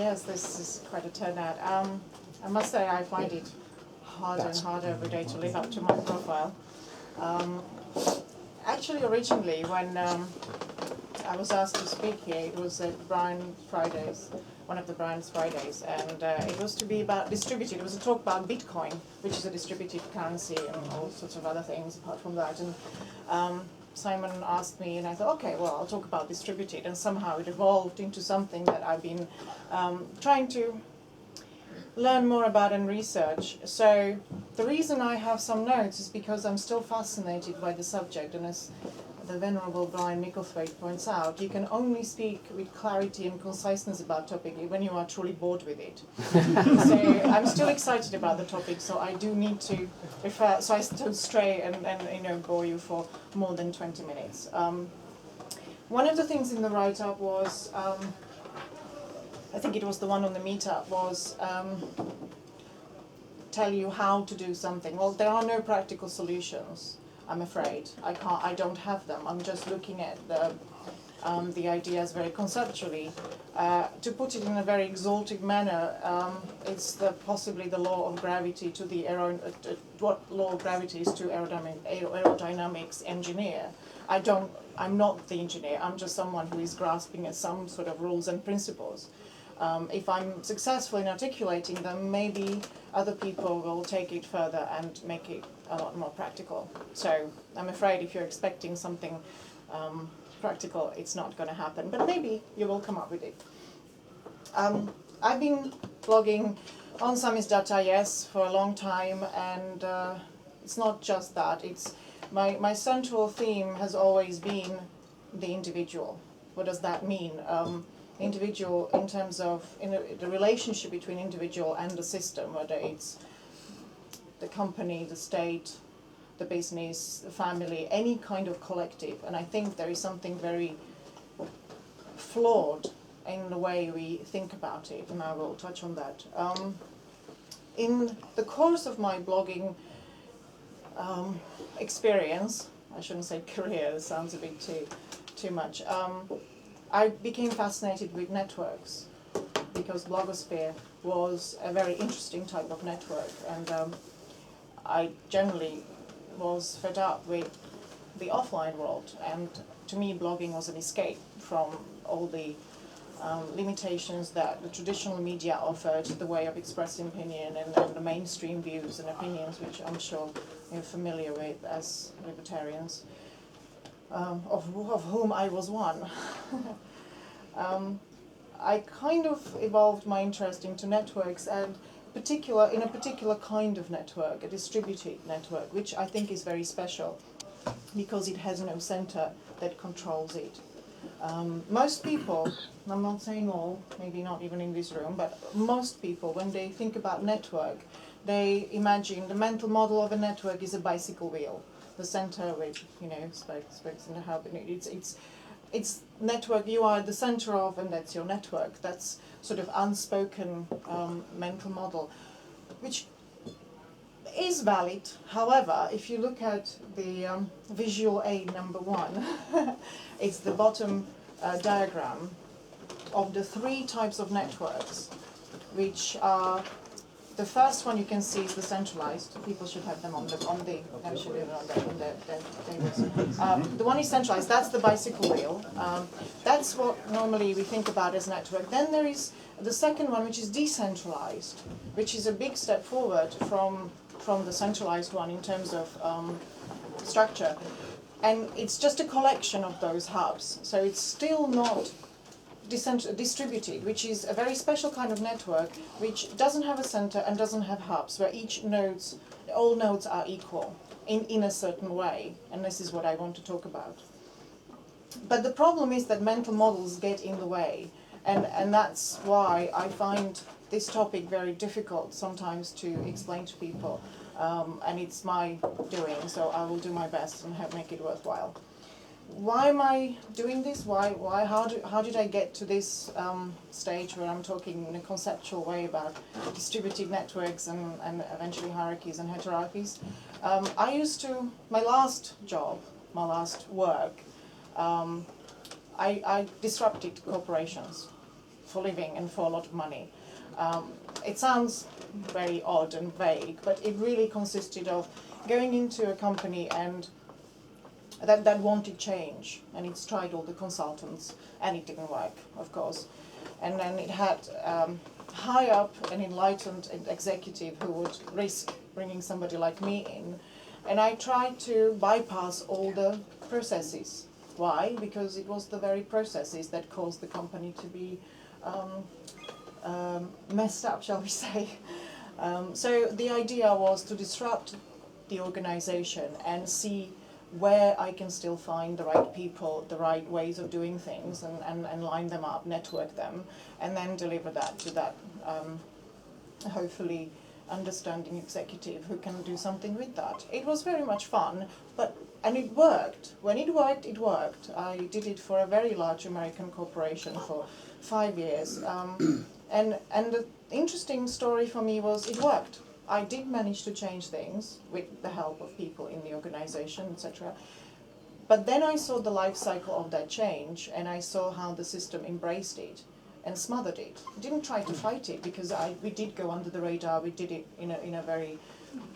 Yes, this is quite a turnout. I must say I find it harder and harder every day to live up to my profile. Actually, originally, when I was asked to speak here, it was at Brian Fridays, one of the Brian's Fridays, and it was to be about distributed. It was a talk about Bitcoin, which is a distributed currency, and all sorts of other things apart from that. And Simon asked me, and I thought, okay, well, I'll talk about distributed, and somehow it evolved into something that I've been trying to learn more about and research. So the reason I have some notes is because I'm still fascinated by the subject, and as the Venerable Brian Micklethwaite points out, you can only speak with clarity and conciseness about topic when you are truly bored with it. So I'm still excited about the topic, so I do need to refer, so I don't stray and bore you for more than 20 minutes. One of the things in the write-up was, I think it was the one on the meetup, was tell you how to do something. Well, there are no practical solutions, I'm afraid. I don't have them. I'm just looking at the ideas very conceptually. To put it in a very exalted manner, it's possibly the law of gravity to the what law of gravity is to aerodynamics engineer. I'm not the engineer. I'm just someone who is grasping at some sort of rules and principles. If I'm successful in articulating them, maybe other people will take it further and make it a lot more practical. So I'm afraid if you're expecting something practical, it's not going to happen. But maybe you will come up with it. I've been blogging on samizdat.is for a long time, and it's not just that. It's my central theme has always been the individual. What does that mean? Individual in terms of the relationship between individual and the system, whether it's the company, the state, the business, the family, any kind of collective. And I think there is something very flawed in the way we think about it, and I will touch on that. In the course of my blogging experience, I shouldn't say career, it sounds a bit too much, I became fascinated with networks because blogosphere was a very interesting type of network, and I generally was fed up with the offline world, and to me blogging was an escape from all the limitations that the traditional media offered, the way of expressing opinion and the mainstream views and opinions, which I'm sure you're familiar with as libertarians. Of whom I was one. I kind of evolved my interest into networks, and in a particular kind of network, a distributed network, which I think is very special because it has no center that controls it. Most people, I'm not saying all, maybe not even in this room, but most people, when they think about network, they imagine the mental model of a network is a bicycle wheel. The center with, spokes in the hub, and it's network you are at the center of, and that's your network. That's sort of unspoken mental model, which is valid. However, if you look at the visual aid number 1, it's the bottom diagram of the 3 types of networks, which are, the first one you can see is the centralized. People should have them on the tables. The one is centralized, that's the bicycle wheel. That's what normally we think about as network. Then there is the second one, which is decentralized, which is a big step forward from the centralized one in terms of structure. And it's just a collection of those hubs. So it's still not distributed, which is a very special kind of network which doesn't have a center and doesn't have hubs, where all nodes are equal in a certain way, and this is what I want to talk about. But the problem is that mental models get in the way, and that's why I find this topic very difficult sometimes to explain to people, and it's my doing, so I will do my best and make it worthwhile. Why am I doing this? How did I get to this stage where I'm talking in a conceptual way about distributed networks and eventually hierarchies and heterarchies? My last work, I disrupted corporations for living and for a lot of money. It sounds very odd and vague, but it really consisted of going into a company and that wanted change, and it's tried all the consultants, and it didn't work, of course. And then it had high up an enlightened executive who would risk bringing somebody like me in. And I tried to bypass all the processes. Why? Because it was the very processes that caused the company to be messed up, shall we say. So the idea was to disrupt the organization and see where I can still find the right people, the right ways of doing things, and line them up, network them, and then deliver that to that hopefully understanding executive who can do something with that. It was very much fun, and it worked. When it worked, it worked. I did it for a very large American corporation for 5 years. And the interesting story for me was it worked. I did manage to change things with the help of people in the organization, etc. But then I saw the life cycle of that change, and I saw how the system embraced it and smothered it. Didn't try to fight it, because we did go under the radar. We did it in a very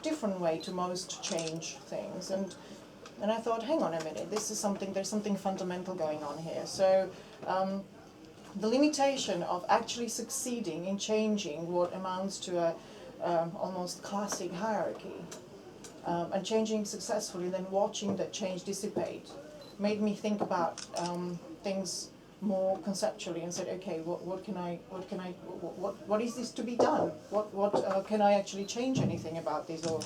different way to most change things. And I thought, hang on a minute, there's something fundamental going on here. So the limitation of actually succeeding in changing what amounts to a almost classic hierarchy, and changing successfully, then watching that change dissipate, made me think about things more conceptually and said, okay, what is this to be done? What can I actually change anything about this, or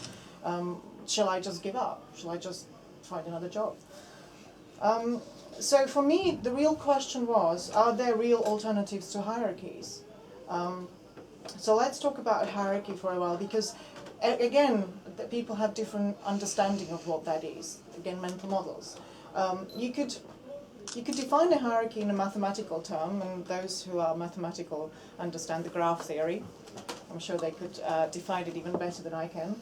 shall I just give up? Shall I just find another job? So for me, the real question was, are there real alternatives to hierarchies? So let's talk about hierarchy for a while, because again, people have different understanding of what that is. Again, mental models. You could define a hierarchy in a mathematical term, and those who are mathematical understand the graph theory. I'm sure they could define it even better than I can.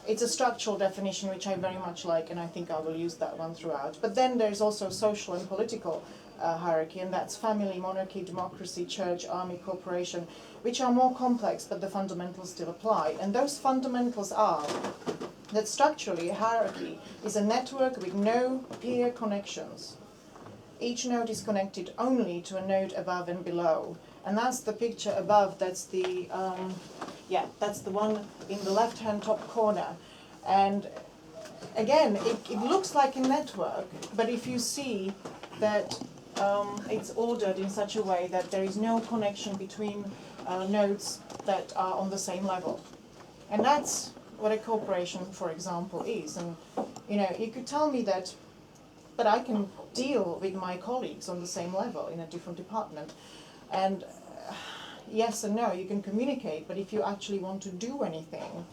It's a structural definition which I very much like, and I think I will use that one throughout. But then there's also social and political hierarchy, and that's family, monarchy, democracy, church, army, corporation, which are more complex, but the fundamentals still apply. And those fundamentals are that structurally, a hierarchy is a network with no peer connections. Each node is connected only to a node above and below. And that's the picture above, that's the one in the left-hand top corner. And again, it looks like a network, but if you see that it's ordered in such a way that there is no connection between nodes that are on the same level. And that's what a corporation, for example, is. And you could tell me that, but I can deal with my colleagues on the same level in a different department. And yes and no, you can communicate, but if you actually want to do anything,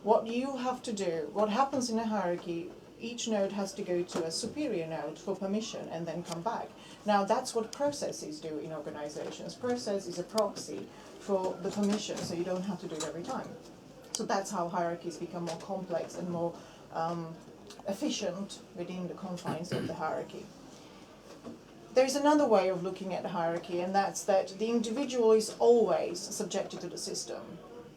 what you have to do, what happens in a hierarchy, each node has to go to a superior node for permission and then come back. Now that's what processes do in organizations. Process is a proxy for the permission, so you don't have to do it every time. So that's how hierarchies become more complex and more efficient within the confines of the hierarchy. There's another way of looking at the hierarchy, and that's that the individual is always subjected to the system.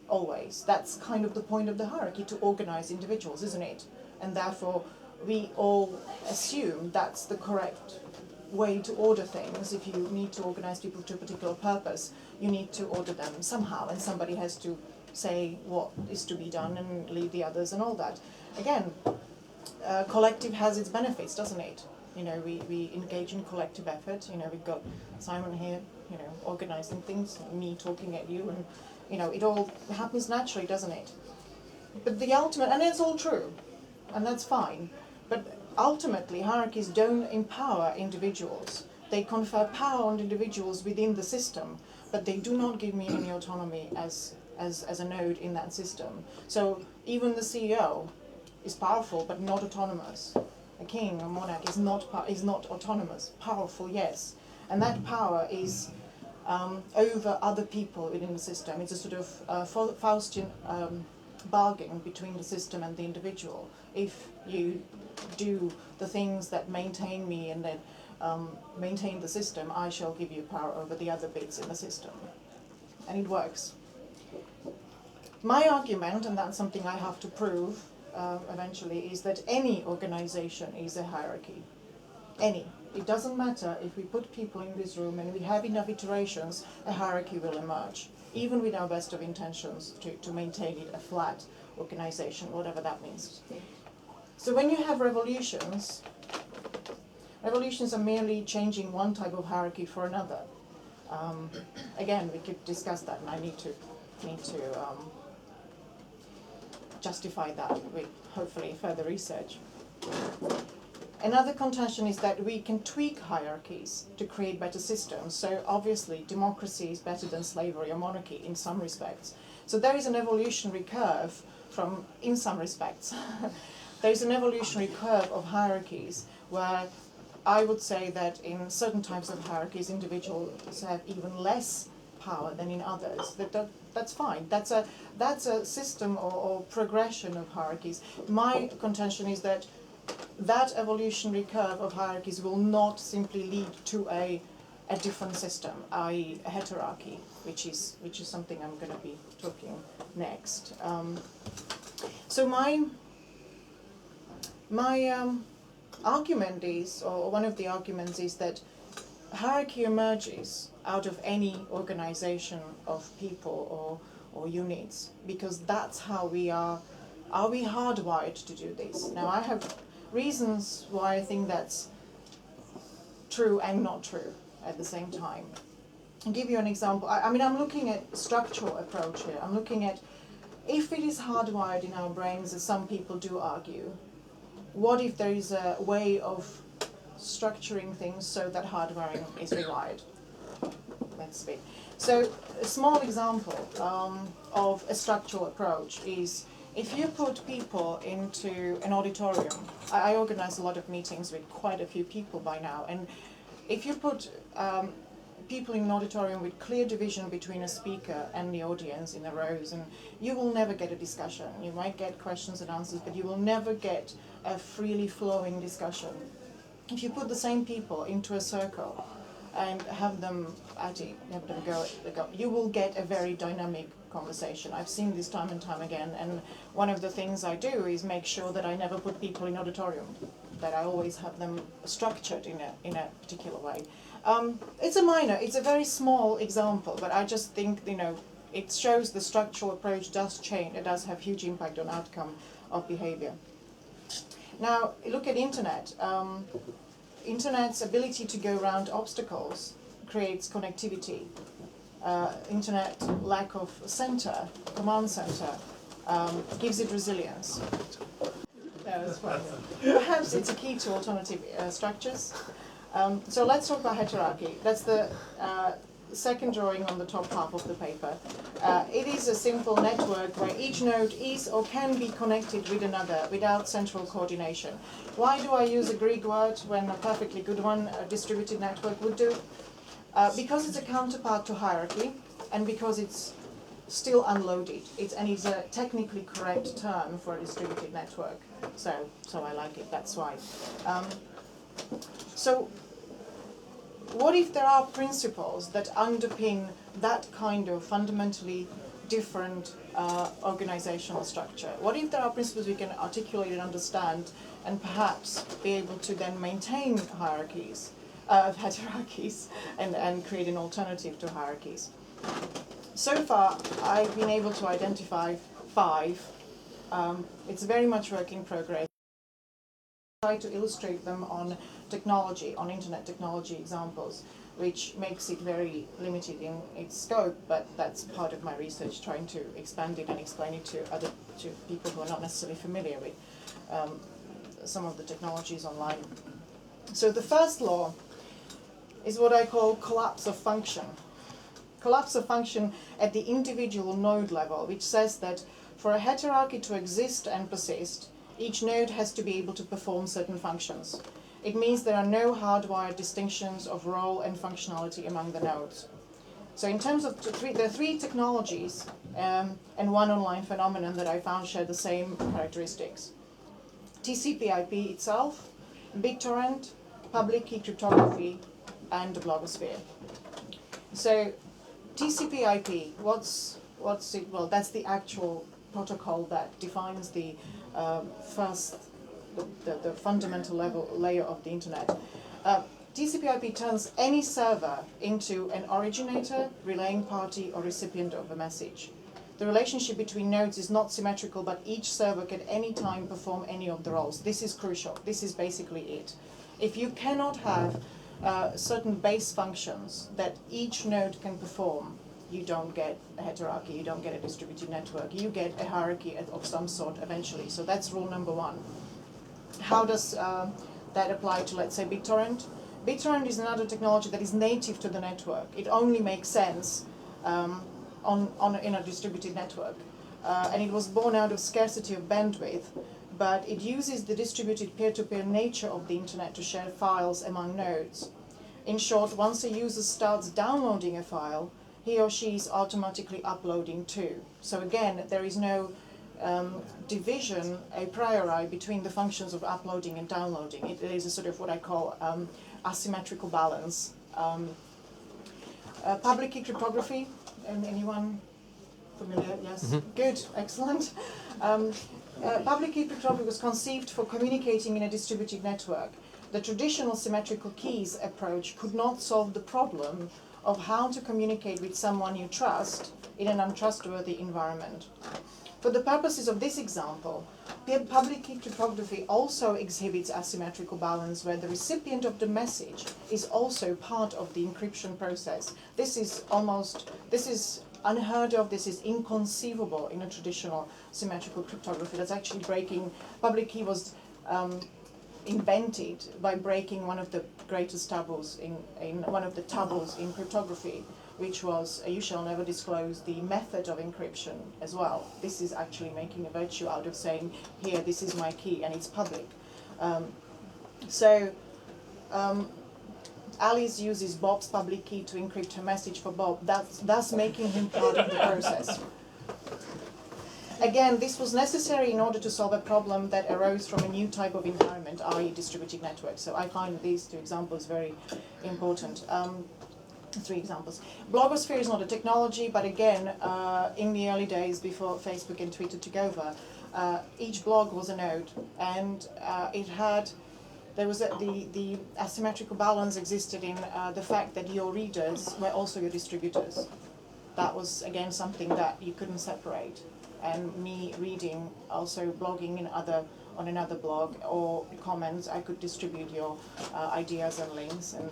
Always. That's kind of the point of the hierarchy, to organize individuals, isn't it? And therefore, we all assume that's the correct way to order things. If you need to organize people to a particular purpose, you need to order them somehow, and somebody has to say what is to be done and lead the others and all that. Again, collective has its benefits, doesn't it? We engage in collective effort. We've got Simon here, organizing things, me talking at you, and it all happens naturally, doesn't it? But the ultimate, and it's all true, and that's fine, but ultimately hierarchies don't empower individuals. They confer power on individuals within the system, but they do not give me any autonomy as a node in that system. So even the CEO is powerful, but not autonomous. A king or monarch is not autonomous. Powerful, yes, and that power is over other people within the system. It's a sort of Faustian bargain between the system and the individual. If you do the things that maintain me and then maintain the system, I shall give you power over the other bits in the system. And it works. My argument, and that's something I have to prove eventually, is that any organization is a hierarchy. Any. It doesn't matter if we put people in this room and we have enough iterations, a hierarchy will emerge, even with our best of intentions to maintain it a flat organization, whatever that means. So when you have revolutions, revolutions are merely changing one type of hierarchy for another. Again, we could discuss that, and I need to justify that with hopefully further research. Another contention is that we can tweak hierarchies to create better systems. So obviously democracy is better than slavery or monarchy in some respects. So there is an evolutionary curve from, in some respects, there is an evolutionary curve of hierarchies where I would say that in certain types of hierarchies individuals have even less power than in others. That's fine. That's a system or progression of hierarchies. My contention is that that evolutionary curve of hierarchies will not simply lead to a different system, i.e. a heterarchy, which is something I'm going to be talking next. So my argument is, or one of the arguments is that hierarchy emerges out of any organization of people or units, because that's how we are we hardwired to do this? Now I have reasons why I think that's true and not true at the same time. I'll give you an example. I mean, I'm looking at structural approach here. I'm looking at if it is hardwired in our brains, as some people do argue, what if there is a way of structuring things so that hardwiring is rewired? Let's see. So a small example of a structural approach is if you put people into an auditorium. I organize a lot of meetings with quite a few people by now, and if you put people in an auditorium with clear division between a speaker and the audience in the rows, and you will never get a discussion. You might get questions and answers, but you will never get a freely flowing discussion. If you put the same people into a circle and have them go, you will get a very dynamic conversation. I've seen this time and time again, and one of the things I do is make sure that I never put people in auditorium, that I always have them structured in a particular way. It's a very small example, but I just think, it shows the structural approach does change. It does have huge impact on outcome of behavior. Now, look at internet. Internet's ability to go around obstacles creates connectivity. Internet lack of command center, gives it resilience. That was fun. Perhaps it's a key to alternative structures. So let's talk about heterarchy. That's the second drawing on the top half of the paper. It is a simple network where each node is or can be connected with another without central coordination. Why do I use a Greek word when a perfectly good one, a distributed network, would do? Because it's a counterpart to hierarchy, and because it's still unloaded. It's a technically correct term for a distributed network. So I like it, that's why. So what if there are principles that underpin that kind of fundamentally different organizational structure? What if there are principles we can articulate and understand and perhaps be able to then maintain hierarchies, heterarchies, and create an alternative to hierarchies? So far, I've been able to identify 5. It's very much work in progress. Try to illustrate them on technology, on internet technology examples, which makes it very limited in its scope, but that's part of my research, trying to expand it and explain it to people who are not necessarily familiar with some of the technologies online. So the first law is what I call collapse of function. Collapse of function at the individual node level, which says that for a heterarchy to exist and persist, each node has to be able to perform certain functions. It means there are no hardwired distinctions of role and functionality among the nodes. So in terms of there are 3 technologies and one online phenomenon that I found shared the same characteristics. TCP/IP itself, BitTorrent, public key cryptography, and the blogosphere. So TCP/IP, what's it? Well, that's the actual protocol that defines the the fundamental layer of the internet. TCP/IP turns any server into an originator, relaying party, or recipient of a message. The relationship between nodes is not symmetrical, but each server can any time perform any of the roles. This is crucial. This is basically it. If you cannot have certain base functions that each node can perform, you don't get a heterarchy, you don't get a distributed network, you get a hierarchy of some sort eventually. So that's rule number one. How does that apply to, let's say, BitTorrent? BitTorrent is another technology that is native to the network. It only makes sense in a distributed network. And it was born out of scarcity of bandwidth, but it uses the distributed peer-to-peer nature of the internet to share files among nodes. In short, once a user starts downloading a file, he or she is automatically uploading too. So again, there is no division a priori between the functions of uploading and downloading. It is a sort of what I call asymmetrical balance. Public key cryptography, anyone familiar? Yes, good, excellent. Public key cryptography was conceived for communicating in a distributed network. The traditional symmetrical keys approach could not solve the problem of how to communicate with someone you trust in an untrustworthy environment. For the purposes of this example, public key cryptography also exhibits asymmetrical balance where the recipient of the message is also part of the encryption process. This is unheard of, this is inconceivable in a traditional symmetrical cryptography. That's actually breaking, public key was invented by breaking one of the greatest taboos in one of the taboos in cryptography, which was you shall never disclose the method of encryption as well. This is actually making a virtue out of saying, here, this is my key and it's public. Alice uses Bob's public key to encrypt her message for Bob, thus making him part of the process. Again, this was necessary in order to solve a problem that arose from a new type of environment, i.e. distributed networks. So I find these two examples very important. 3 examples. Blogosphere is not a technology, but again, in the early days before Facebook and Twitter took over, each blog was a node, and the asymmetrical balance existed in the fact that your readers were also your distributors. That was, again, something that you couldn't separate. And me reading, also blogging on another blog or comments, I could distribute your ideas and links and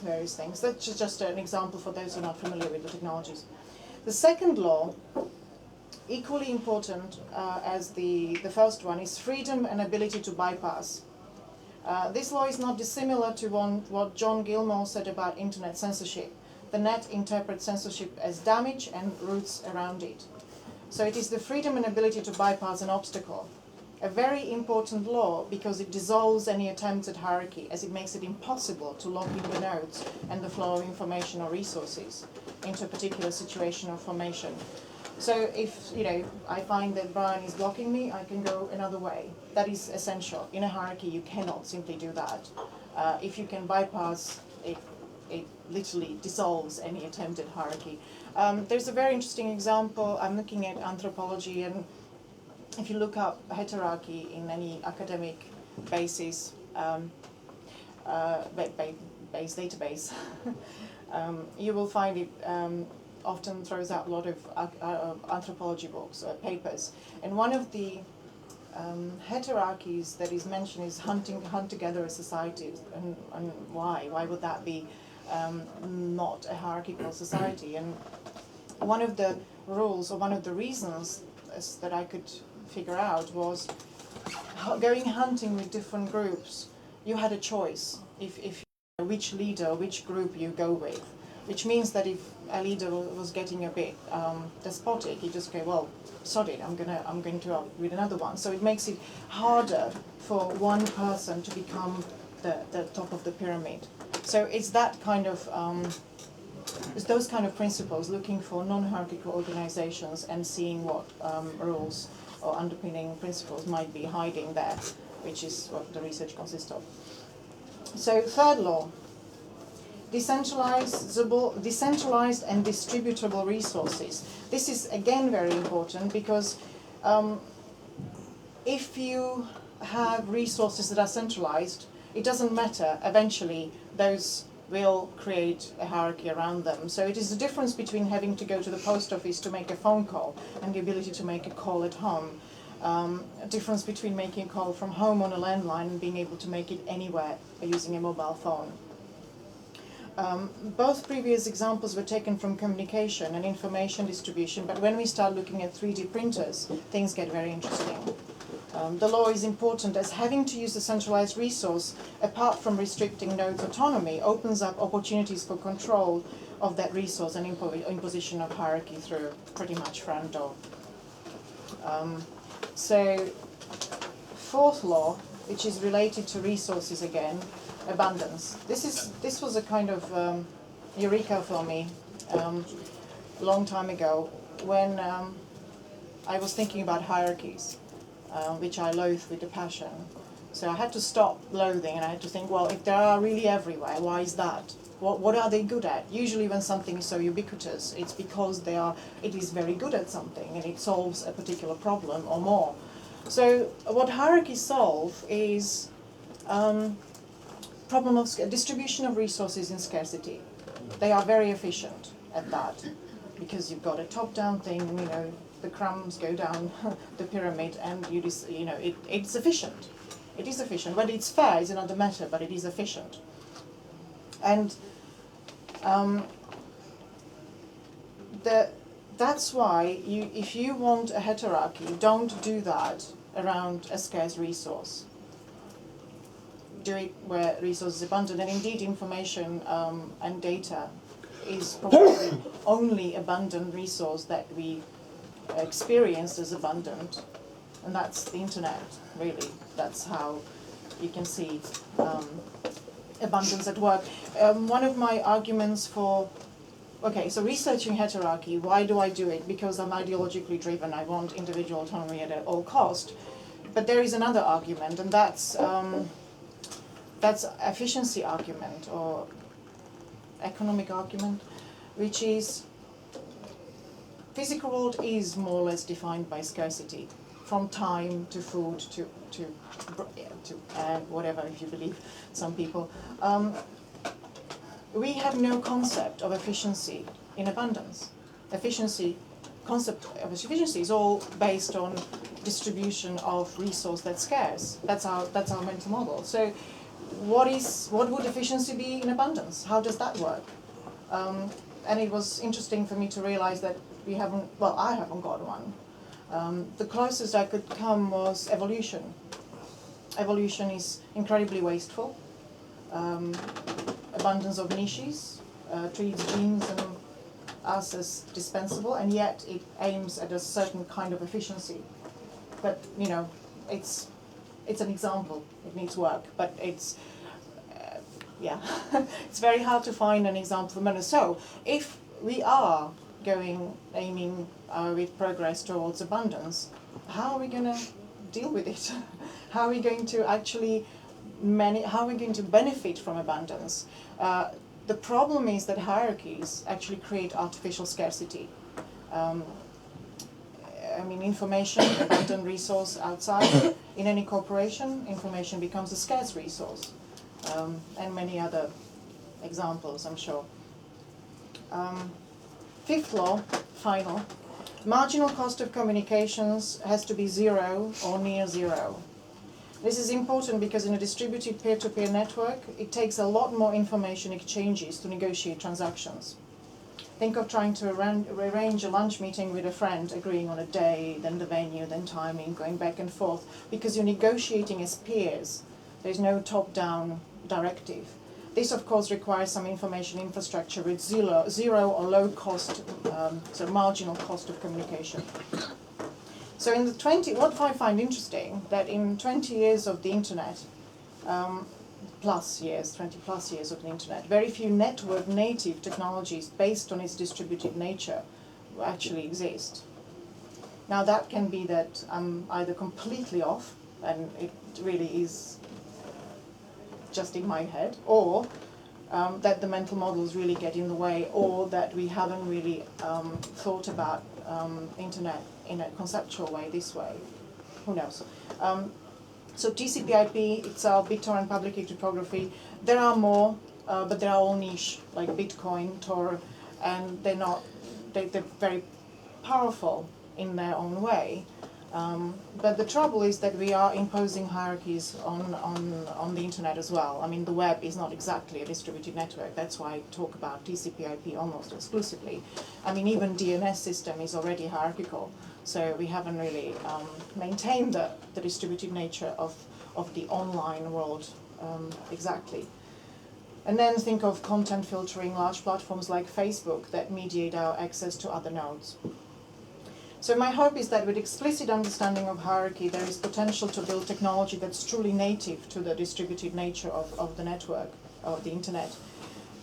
various things. That's just an example for those who are not familiar with the technologies. The second law, equally important as the first one, is freedom and ability to bypass. This law is not dissimilar to what John Gilmore said about internet censorship. The net interprets censorship as damage and roots around it. So it is the freedom and ability to bypass an obstacle. A very important law because it dissolves any attempts at hierarchy, as it makes it impossible to lock in the nodes and the flow of information or resources into a particular situation or formation. So if I find that Brian is blocking me, I can go another way. That is essential. In a hierarchy, you cannot simply do that. If you can bypass it, it literally dissolves any attempt at hierarchy. There's a very interesting example. I'm looking at anthropology, and if you look up heterarchy in any academic basis, base database, you will find it often throws out a lot of anthropology books, papers. And one of the heterarchies that is mentioned is hunt together as societies. And why? Why would that be not a hierarchical society? And one of the rules, or one of the reasons that I could figure out, was going hunting with different groups. You had a choice if which leader, which group you go with, which means that if a leader was getting a bit despotic, you just go, well, sod it, I'm going to with another one. So it makes it harder for one person to become the top of the pyramid. So it's that kind of It's those kind of principles, looking for non-hierarchical organizations and seeing what rules or underpinning principles might be hiding there, which is what the research consists of. So third law, decentralized and distributable resources. This is again very important because if you have resources that are centralized, it doesn't matter, eventually those will create a hierarchy around them. So it is the difference between having to go to the post office to make a phone call and the ability to make a call at home. A difference between making a call from home on a landline and being able to make it anywhere by using a mobile phone. Both previous examples were taken from communication and information distribution, but when we start looking at 3D printers, things get very interesting. The law is important as having to use a centralized resource, apart from restricting nodes' autonomy, opens up opportunities for control of that resource and imposition of hierarchy through pretty much front door. So, fourth law, which is related to resources again, abundance. This was a kind of eureka for me a long time ago when I was thinking about hierarchies, which I loathe with a passion. So I had to stop loathing and I had to think, well, if they are really everywhere, why is that? What are they good at? Usually when something is so ubiquitous, it's because it is very good at something and it solves a particular problem or more. So what hierarchies solve is problem of distribution of resources in scarcity. They are very efficient at that because you've got a top-down thing, and, the crumbs go down the pyramid, and it's efficient. It is efficient. Whether it's fair is another matter, but it is efficient. And that's why if you want a heterarchy, don't do that around a scarce resource. Do it where resources are abundant, and indeed information and data is probably the only abundant resource that we experience as abundant, and that's the internet, really. That's how you can see abundance at work. One of my arguments for, so researching heterarchy, why do I do it? Because I'm ideologically driven, I want individual autonomy at all cost. But there is another argument, and that's efficiency argument or economic argument, which is physical world is more or less defined by scarcity, from time to food to whatever, if you believe some people. We have no concept of efficiency in abundance. Concept of efficiency is all based on distribution of resource that's scarce. That's our mental model. So what would efficiency be in abundance? How does that work? And it was interesting for me to realize that I haven't got one. The closest I could come was evolution. Evolution is incredibly wasteful. Abundance of niches treats genes and us as dispensable, and yet it aims at a certain kind of efficiency. But it's an example. It needs work, but it's it's very hard to find an example for many. So if we are aiming with progress towards abundance, how are we going to deal with it? How are we going to how are we going to benefit from abundance? The problem is that hierarchies actually create artificial scarcity. Information, abundant resource outside. In any corporation, information becomes a scarce resource. And many other examples, I'm sure. Fifth law, final. Marginal cost of communications has to be zero or near zero. This is important because in a distributed peer-to-peer network, it takes a lot more information exchanges to negotiate transactions. Think of trying to arrange a lunch meeting with a friend, agreeing on a day, then the venue, then timing, going back and forth, because you're negotiating as peers. There's no top-down directive. This, of course, requires some information infrastructure with zero or low cost, so marginal cost of communication. So in what I find interesting, that in 20 years of the internet, plus years, 20 plus years of the internet, very few network native technologies based on its distributed nature actually exist. Now that can be that I'm either completely off and it really is just in my head, or that the mental models really get in the way, or that we haven't really thought about internet in a conceptual way this way. Who knows? So TCP/IP itself, BitTorrent public key cryptography, there are more, but they are all niche, like Bitcoin, Tor, and they're very powerful in their own way. But the trouble is that we are imposing hierarchies on the internet as well. I mean, the web is not exactly a distributed network. That's why I talk about TCP/IP almost exclusively. I mean, even DNS system is already hierarchical. So we haven't really maintained the distributed nature of the online world exactly. And then think of content filtering, large platforms like Facebook that mediate our access to other nodes. So my hope is that with explicit understanding of hierarchy, there is potential to build technology that's truly native to the distributed nature of the network, of the internet.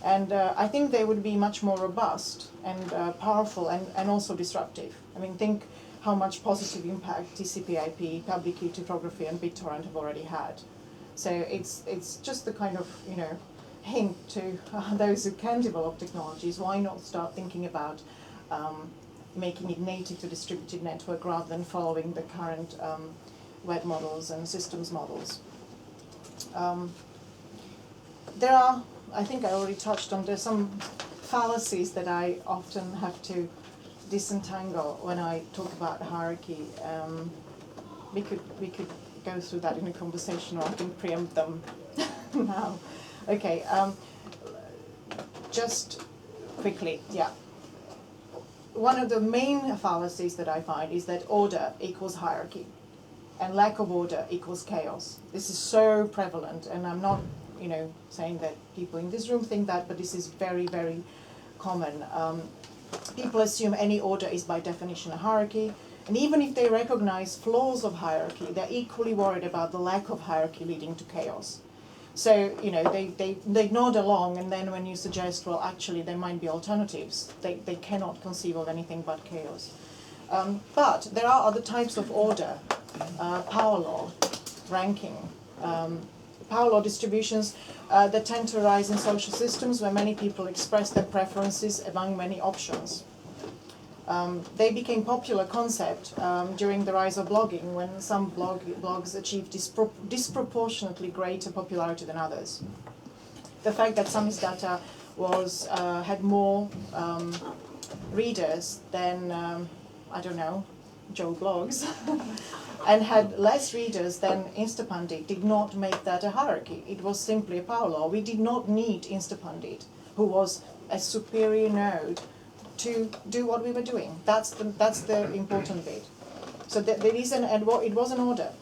And I think they would be much more robust and powerful and also disruptive. I mean, think how much positive impact TCP/IP, public key cryptography, and BitTorrent have already had. So it's just the kind of, hint to those who can develop technologies. Why not start thinking about making it native to distributed network rather than following the current web models and systems models. There are, I think I already touched on, there's some fallacies that I often have to disentangle when I talk about hierarchy. We could go through that in a conversation, or I can preempt them now. Okay, just quickly, yeah. One of the main fallacies that I find is that order equals hierarchy, and lack of order equals chaos. This is so prevalent, and I'm not, saying that people in this room think that, but this is very, very common. People assume any order is by definition a hierarchy, and even if they recognize flaws of hierarchy, they're equally worried about the lack of hierarchy leading to chaos. So, they nod along, and then when you suggest, well, actually, there might be alternatives, they cannot conceive of anything but chaos. But there are other types of order, power law, ranking, power law distributions that tend to arise in social systems where many people express their preferences among many options. They became popular concept during the rise of blogging, when some blogs achieved disproportionately greater popularity than others. The fact that Samizdat had more readers than, Joe Blogs, and had less readers than Instapundit did not make that a hierarchy. It was simply a power law. We did not need Instapundit, who was a superior node, to do what we were doing. That's the important bit. So it was an order.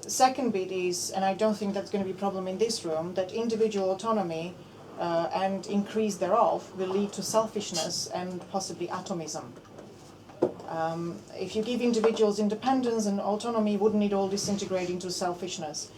Second bit is, and I don't think that's going to be a problem in this room, that individual autonomy and increase thereof will lead to selfishness and possibly atomism. If you give individuals independence and autonomy, wouldn't it all disintegrate into selfishness?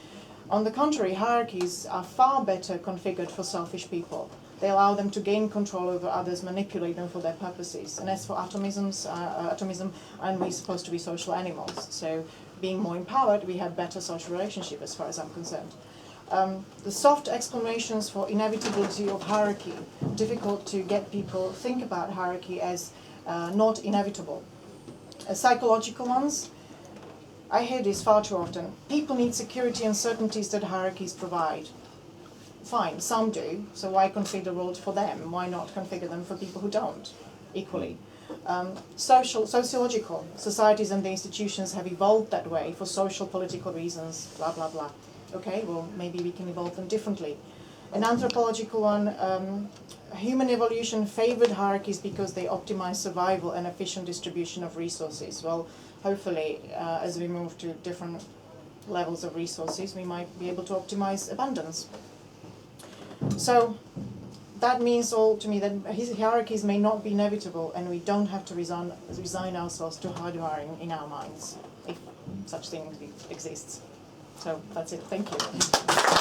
On the contrary, hierarchies are far better configured for selfish people. They allow them to gain control over others, manipulate them for their purposes. And as for atomism, and we're supposed to be social animals. So being more empowered, we have better social relationship as far as I'm concerned. The soft explanations for inevitability of hierarchy, difficult to get people think about hierarchy as not inevitable. Psychological ones, I hear this far too often. People need security and certainties that hierarchies provide. Fine, some do, so why configure the world for them? Why not configure them for people who don't, equally? Sociological, societies and the institutions have evolved that way for social, political reasons, blah, blah, blah. Okay, well, maybe we can evolve them differently. An anthropological one, human evolution favored hierarchies because they optimize survival and efficient distribution of resources. Well, hopefully, as we move to different levels of resources, we might be able to optimize abundance. So that means all to me that hierarchies may not be inevitable, and we don't have to resign ourselves to hardwiring in our minds, if such thing exists. So that's it. Thank you.